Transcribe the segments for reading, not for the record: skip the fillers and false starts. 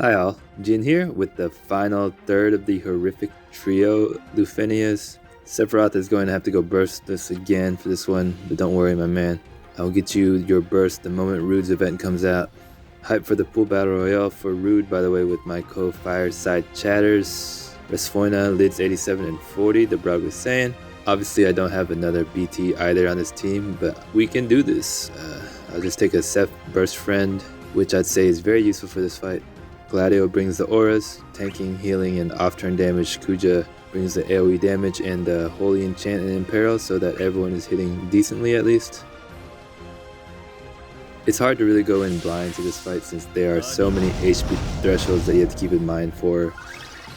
Hi all, Jin here with the final third of the horrific trio Lufenias. Sephiroth is going to have to go burst this again for this one, but don't worry my man. I'll get you your burst the moment Rude's event comes out. Hype for the pool battle royale for Rude, by the way, with my co-fireside chatters. Resfoina, Lids 87 and 40, the Broad was saying. Obviously I don't have another BT either on this team, but we can do this. I'll just take a Seph burst friend, which I'd say is very useful for this fight. Gladio brings the auras, tanking, healing, and off-turn damage. Kuja brings the AoE damage and the Holy Enchant and Imperil so that everyone is hitting decently at least. It's hard to really go in blind to this fight since there are so many HP thresholds that you have to keep in mind for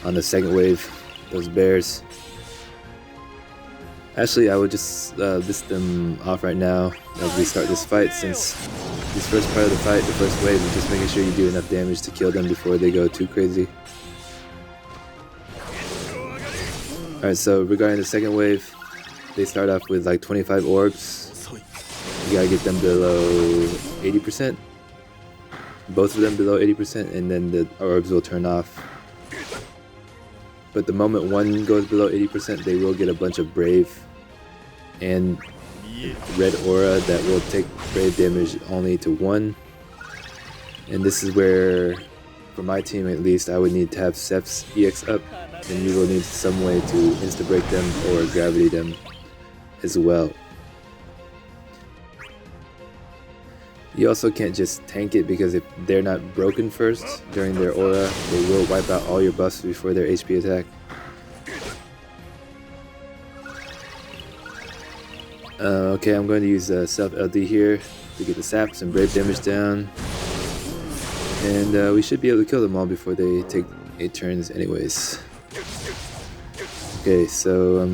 on the second wave, those bears. Actually, I would just list them off right now as we start this fight, since this first part of the fight, the first wave, is just making sure you do enough damage to kill them before they go too crazy. Alright, so regarding the second wave, they start off with like 25 orbs. You gotta get them below 80%. Both of them below 80%, and then the orbs will turn off. But the moment one goes below 80%, they will get a bunch of Brave and red aura that will take Brave damage only to 1. And this is where, for my team at least, I would need to have Seph's EX up, and you will need some way to insta-break them or gravity them as well. You also can't just tank it, because if they're not broken first during their aura, they will wipe out all your buffs before their HP attack. Okay, I'm going to use Seph LD here to get the saps and Brave damage down. And we should be able to kill them all before they take 8 turns anyways. Okay, so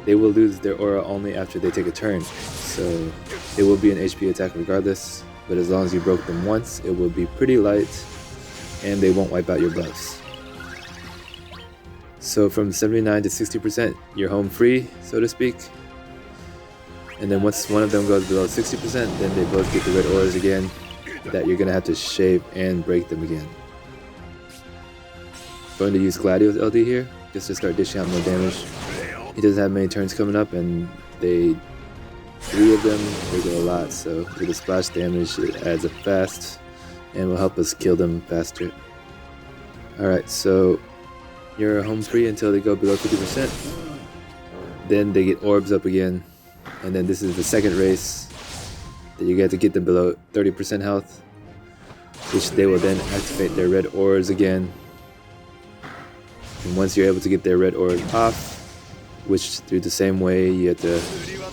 they will lose their aura only after they take a turn. So it will be an HP attack regardless, but as long as you broke them once, it will be pretty light and they won't wipe out your buffs. So from 79 to 60%, you're home free, so to speak. And then once one of them goes below 60%, then they both get the red auras again, that you're going to have to shave and break them again. Going to use Gladio's LD here, just to start dishing out more damage. He doesn't have many turns coming up, and 3 of them, they go a lot, so with the splash damage it adds up fast and will help us kill them faster. Alright, so you're home free until they go below 50%. Then they get orbs up again, and then this is the second race that you get to get them below 30% health, which they will then activate their red auras again. And once you're able to get their red auras off, which through the same way you have to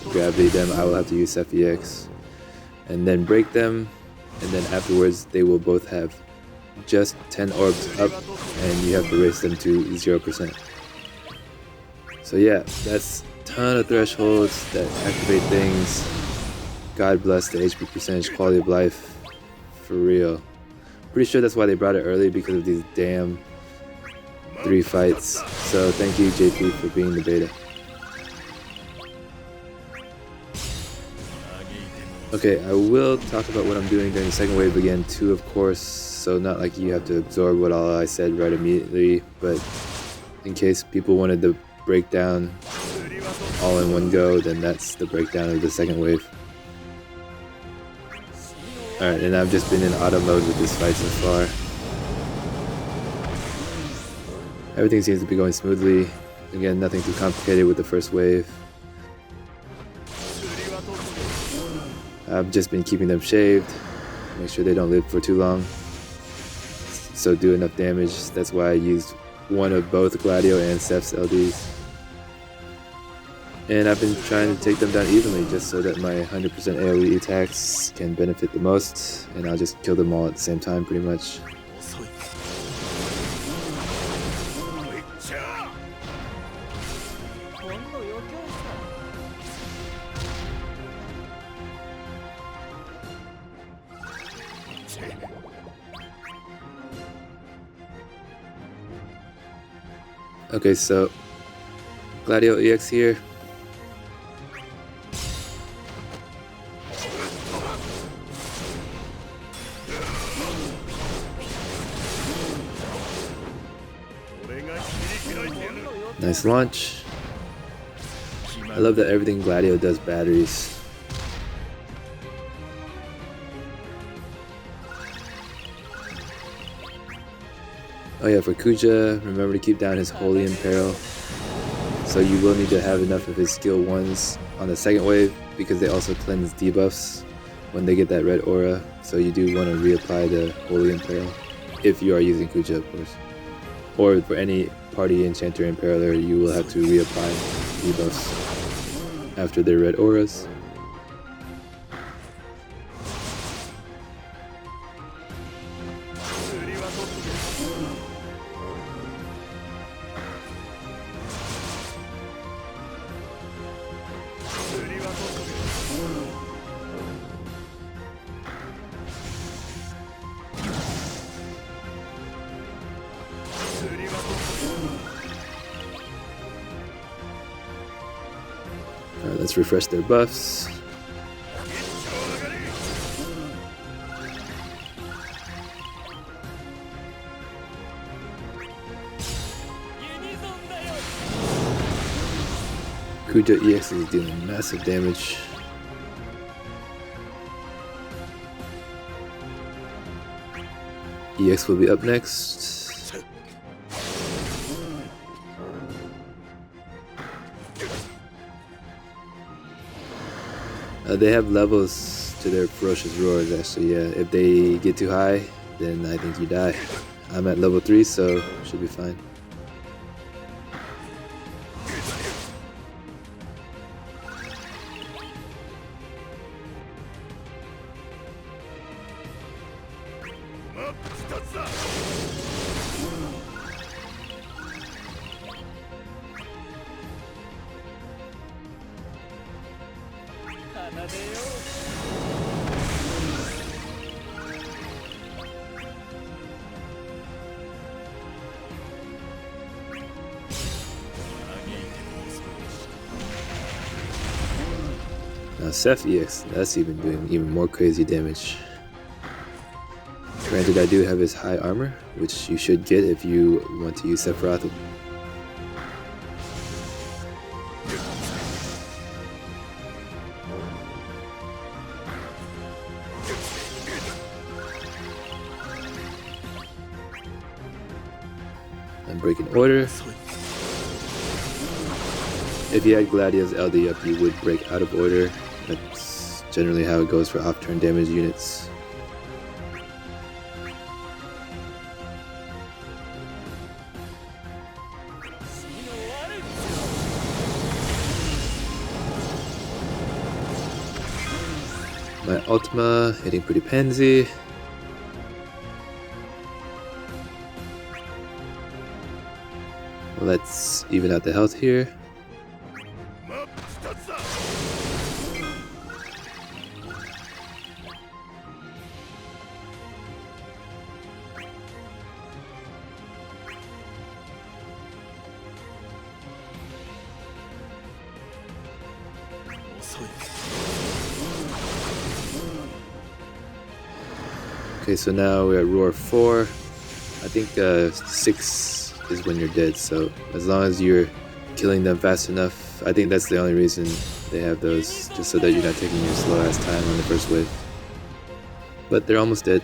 gravity them, I will have to use Seph EX, and then break them, and then afterwards they will both have just 10 orbs up, and you have to race them to 0%. So yeah, that's a ton of thresholds that activate things. God bless the HP percentage, quality of life, for real. Pretty sure that's why they brought it early, because of these damn 3 fights. So thank you JP for being the beta. Okay, I will talk about what I'm doing during the second wave again too, of course, so not like you have to absorb what all I said right immediately, but in case people wanted the breakdown all in one go, then that's the breakdown of the second wave. Alright, and I've just been in auto mode with this fight so far. Everything seems to be going smoothly. Again, nothing too complicated with the first wave. I've just been keeping them shaved, make sure they don't live for too long, so do enough damage. That's why I used one of both Gladio and Seph's LDs. And I've been trying to take them down evenly, just so that my 100% AoE attacks can benefit the most, and I'll just kill them all at the same time pretty much. Okay, so Gladio EX here. Nice launch. I love that everything Gladio does batteries. Oh yeah, for Kuja, remember to keep down his Holy Imperil. So you will need to have enough of his skill 1s on the second wave because they also cleanse debuffs when they get that red aura. So you do want to reapply the Holy Imperil if you are using Kuja, of course. Or for any party enchanter imperiler, you will have to reapply debuffs after their red auras. Alright, let's refresh their buffs. Kuja EX is dealing massive damage. EX will be up next. They have levels to their ferocious roars actually, yeah. If they get too high, then I think you die. I'm at level 3, so should be fine. Now Seph EX, that's even doing even more crazy damage. Granted, I do have his high armor, which you should get if you want to use Sephiroth. I'm breaking order. If you had Gladio's LD up, you would break out of order. That's generally how it goes for off-turn damage units. My Ultima hitting pretty pansy. Let's even out the health here. Okay, so now we're at Roar 4. I think 6 is when you're dead, so as long as you're killing them fast enough, I think that's the only reason they have those, just so that you're not taking your slow ass time on the first wave. But they're almost dead.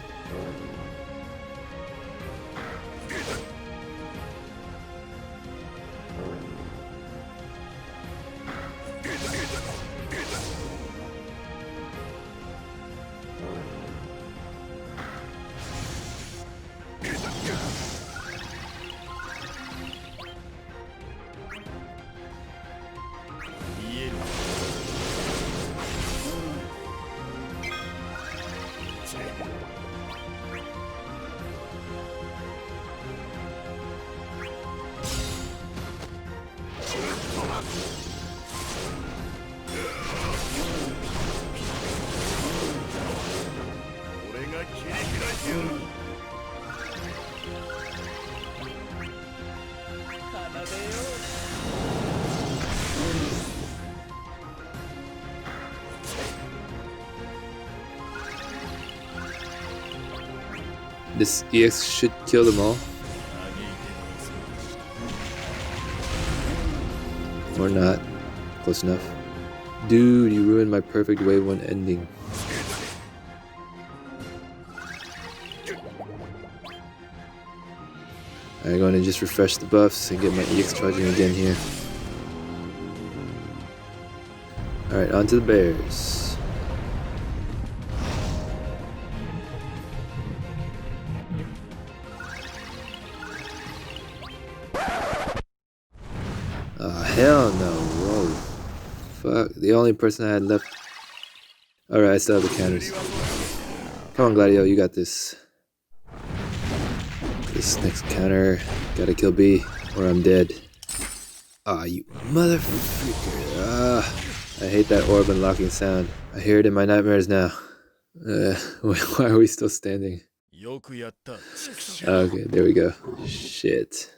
This EX should kill them all. Or not. Close enough. Dude, you ruined my perfect wave 1 ending. I'm going to just refresh the buffs and get my EX charging again here. Alright, on to the bears. Oh, hell no. Whoa. Fuck. The only person I had left. Alright, I still have the counters. Come on, Gladio, you got this. This next counter. Gotta kill B, or I'm dead. Ah, you motherfucker. I hate that orb unlocking sound. I hear it in my nightmares now. Why are we still standing? Okay, there we go. Shit.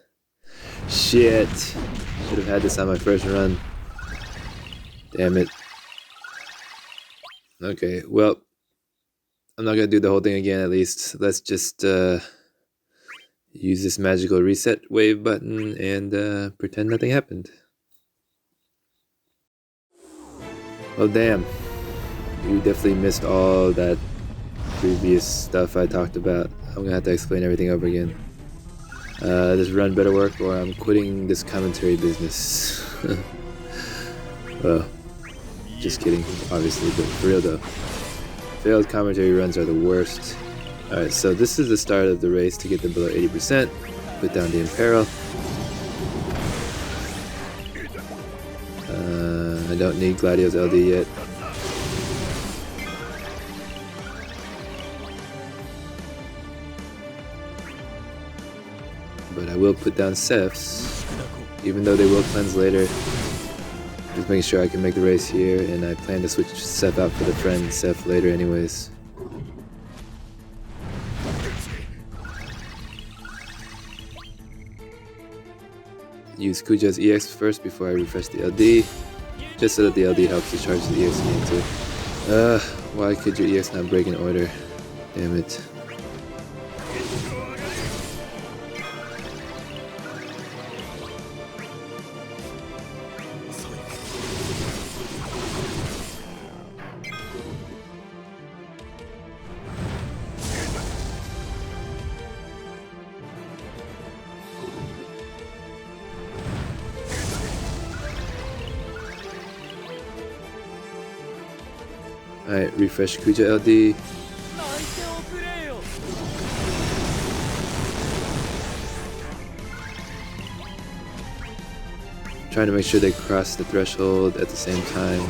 Shit. Should have had this on my first run. Damn it. Okay, well, I'm not gonna do the whole thing again at least. Let's just use this magical reset wave button and pretend nothing happened. Oh damn. You definitely missed all that previous stuff I talked about. I'm gonna have to explain everything over again. This run better work or I'm quitting this commentary business. Well, just kidding, obviously, but for real though. Failed commentary runs are the worst. Alright, so this is the start of the race to get them below 80%. Put down the Imperil. I don't need Gladio's LD yet. But I will put down Seph's, even though they will cleanse later. Just making sure I can make the race here, and I plan to switch Seph out for the friend Seph later anyways. Use Kuja's EX first before I refresh the LD, just so that the LD helps to charge the EX again too. Why could your EX not break in order? Damn it. Alright, refresh Kuja LD. Trying to make sure they cross the threshold at the same time.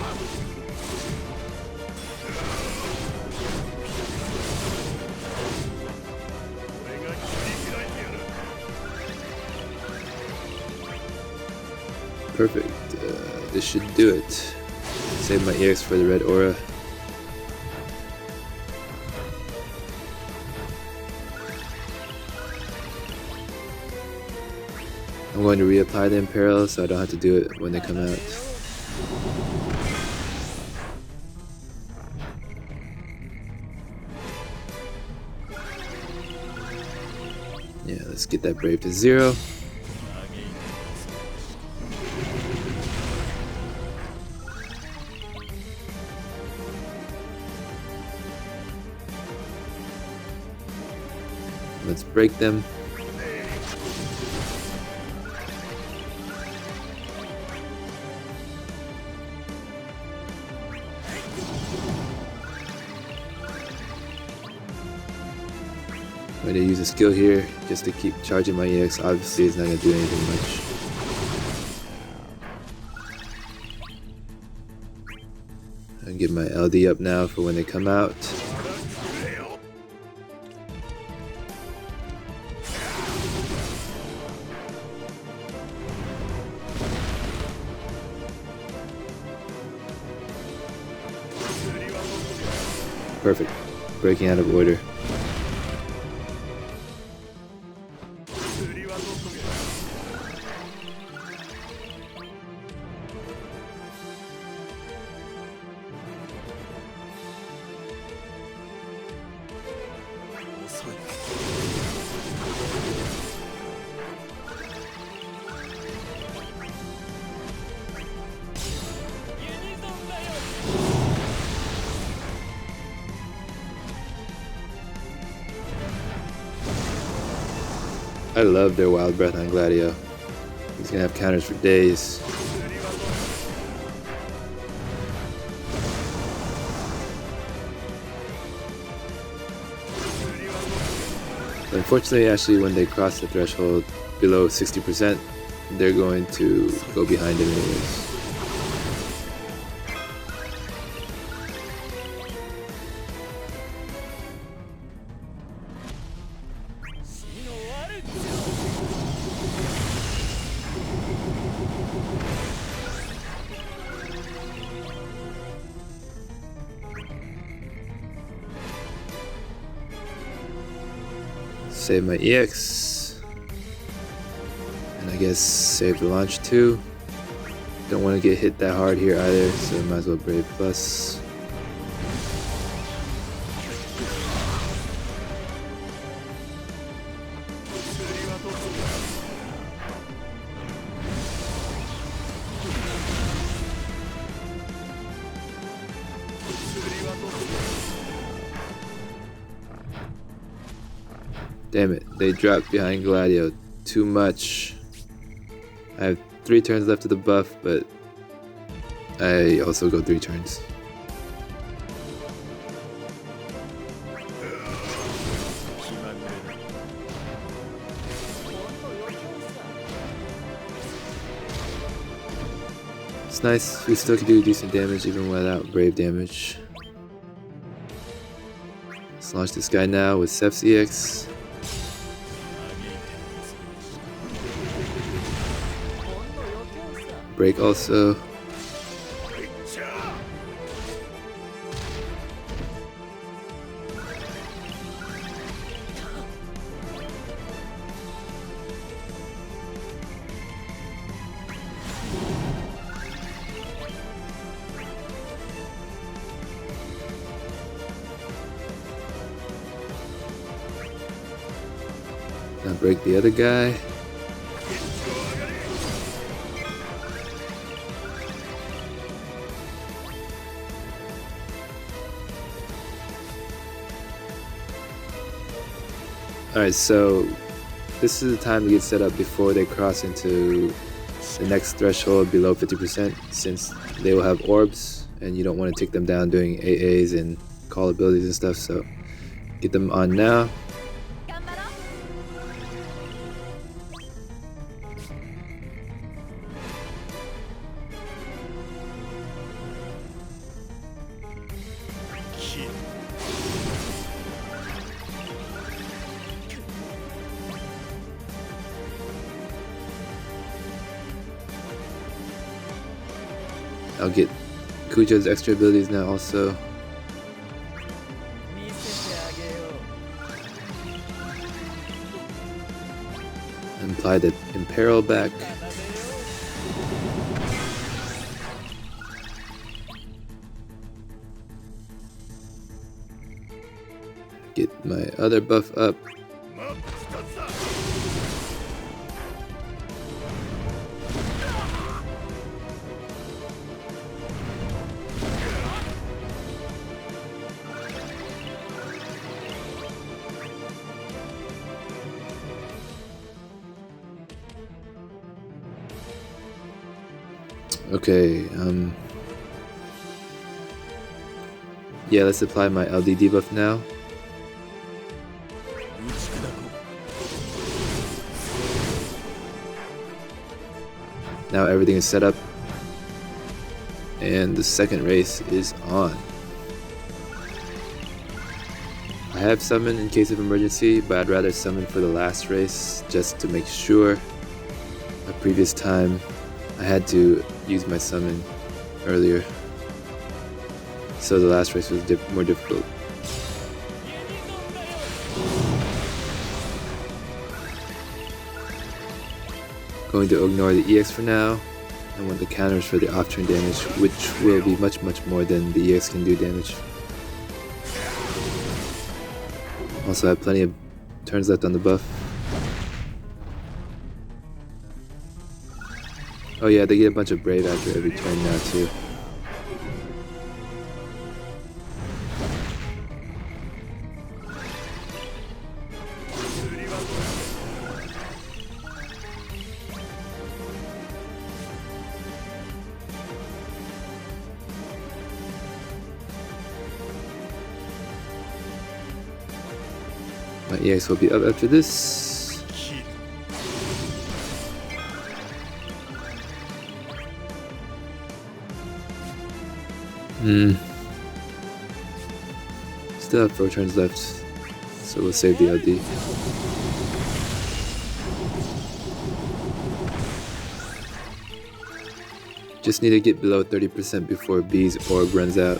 Perfect. This should do it. Save my EX for the red aura. I'm going to reapply the Imperil so I don't have to do it when they come out. Yeah, let's get that Brave to 0. Let's break them. I'm going to use a skill here just to keep charging my EX. Obviously it's not going to do anything much. I'll get my LD up now for when they come out. Perfect. Breaking out of order. I love their wild breath on Gladio. He's gonna have counters for days. But unfortunately, actually, when they cross the threshold below 60%, they're going to go behind it anyways. Save my EX, and I guess save the launch too. Don't want to get hit that hard here either, so might as well Brave Plus. Damn it, they dropped behind Gladio too much. I have 3 turns left of the buff, but I also go 3 turns. It's nice, we still can do decent damage even without Brave damage. Let's launch this guy now with Seph's EX. Break also. Now break the other guy. Alright, so this is the time to get set up before they cross into the next threshold below 50%, since they will have orbs and you don't want to take them down doing AAs and call abilities and stuff, so get them on now. I'll get Kuja's extra abilities now also. And apply the Imperil back. Get my other buff up. Okay, yeah, let's apply my LD debuff now. Now everything is set up, and the second race is on. I have summoned in case of emergency, but I'd rather summon for the last race just to make sure. A previous time I had to use my summon earlier, so the last race was more difficult. Going to ignore the EX for now. I want the counters for the off-turn damage, which will be much more than the EX can do damage. Also have plenty of turns left on the buff. Oh yeah, they get a bunch of Brave after every turn now too. My EX will be up after this. Still have 4 turns left, so we'll save the LD. Just need to get below 30% before B's orb runs out.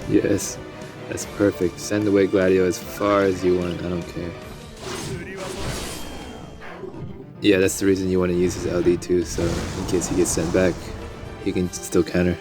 Yes, that's perfect. Send away Gladio as far as you want, I don't care. Yeah, that's the reason you want to use his LD too, so in case he gets sent back, he can still counter.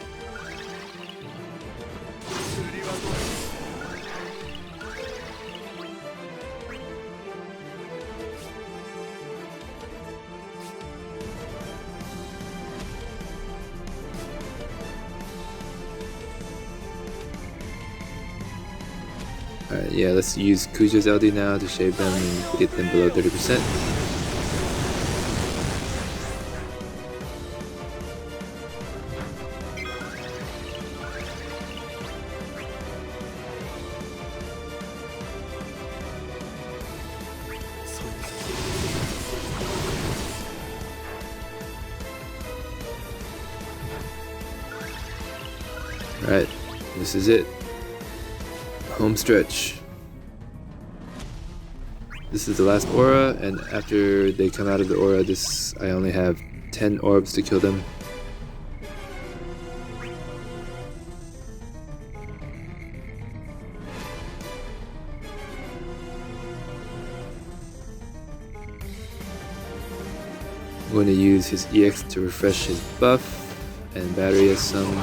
Alright, yeah, let's use Kuja's LD now to shave them and get them below 30%. Alright, this is it. Home stretch. This is the last aura, and after they come out of the aura, I only have 10 orbs to kill them. I'm going to use his EX to refresh his buff and battery as some.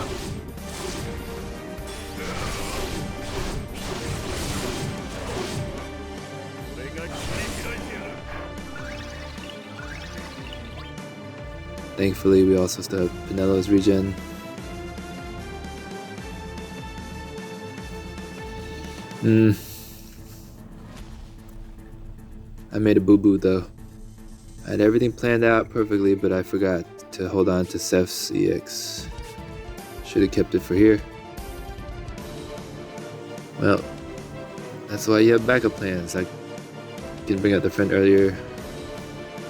Thankfully, we also still have Penelo's regen. I made a boo-boo though. I had everything planned out perfectly, but I forgot to hold on to Seph's EX. Should have kept it for here. Well, that's why you have backup plans. I can bring out the friend earlier.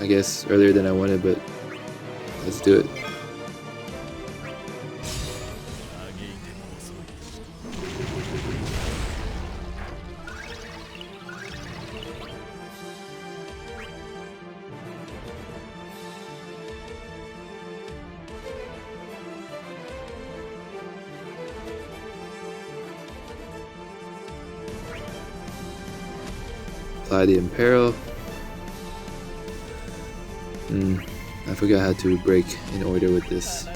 I guess earlier than I wanted, but let's do it. Apply the Imperil. I forgot how to break in order with this.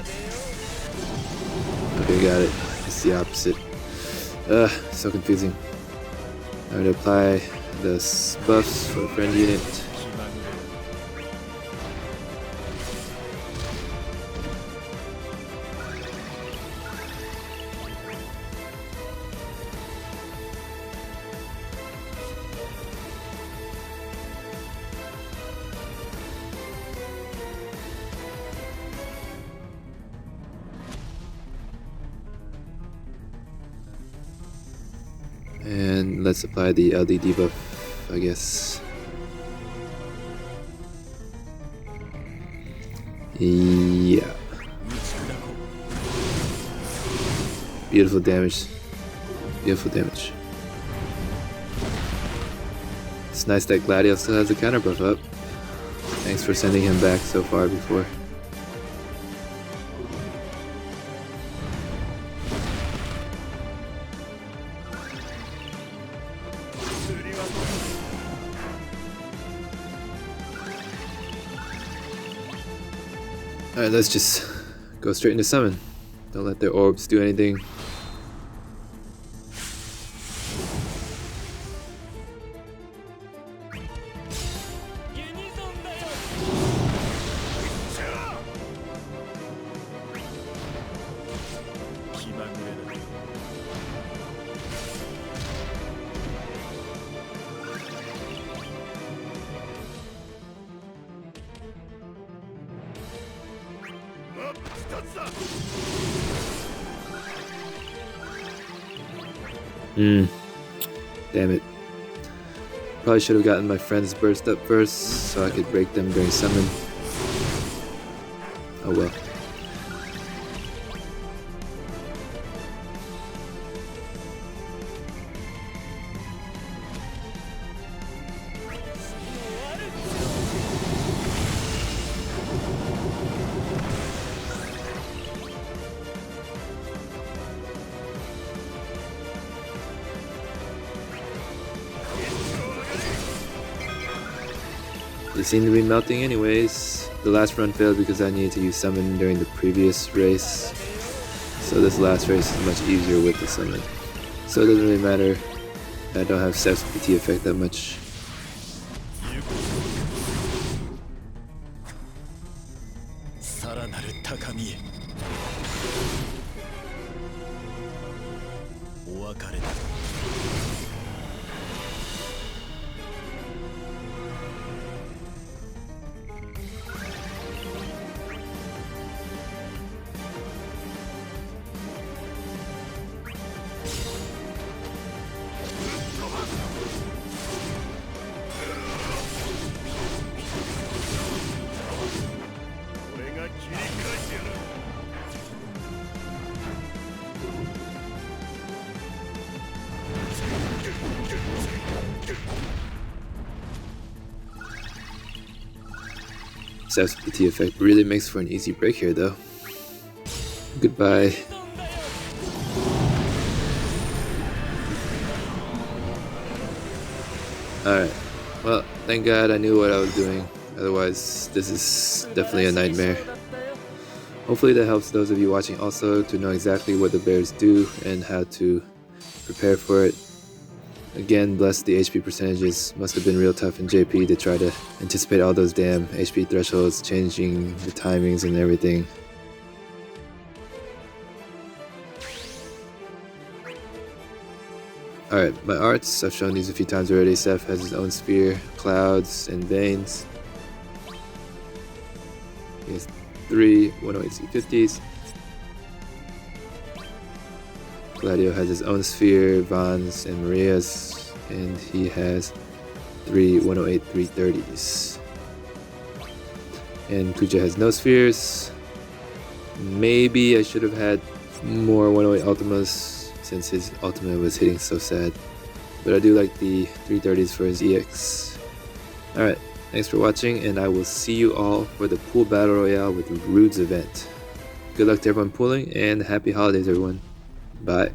Okay, got it. It's the opposite. So confusing. I'm gonna apply the buffs for the friend unit. And let's apply the LD debuff, I guess. Yeah. Beautiful damage. Beautiful damage. It's nice that Gladio still has a counter buff up. Thanks for sending him back so far before. Alright, let's just go straight into summon. Don't let their orbs do anything. Damn it. Probably should have gotten my friend's burst up first so I could break them during summon. Oh well. They seem to be melting anyways. The last run failed because I needed to use summon during the previous race. So this last race is much easier with the summon. So it doesn't really matter. I don't have Seph's PT effect that much. Seph's PT effect really makes for an easy break here though. Goodbye. Alright, well, thank God I knew what I was doing, otherwise this is definitely a nightmare. Hopefully that helps those of you watching also to know exactly what the bears do and how to prepare for it. Again, bless the HP percentages, must have been real tough in JP to try to anticipate all those damn HP thresholds, changing the timings and everything. Alright, my arts, I've shown these a few times already. Seph has his own sphere, clouds, and veins. He has 3 108 C50s. Gladio has his own sphere, Vaughn's and Maria's, and he has 3 108 330s. And Kuja has no spheres. Maybe I should have had more 108 Ultimas since his ultimate was hitting so sad. But I do like the 330s for his EX. Alright, thanks for watching, and I will see you all for the pool battle royale with Rude's event. Good luck to everyone pooling, and happy holidays everyone. Bye.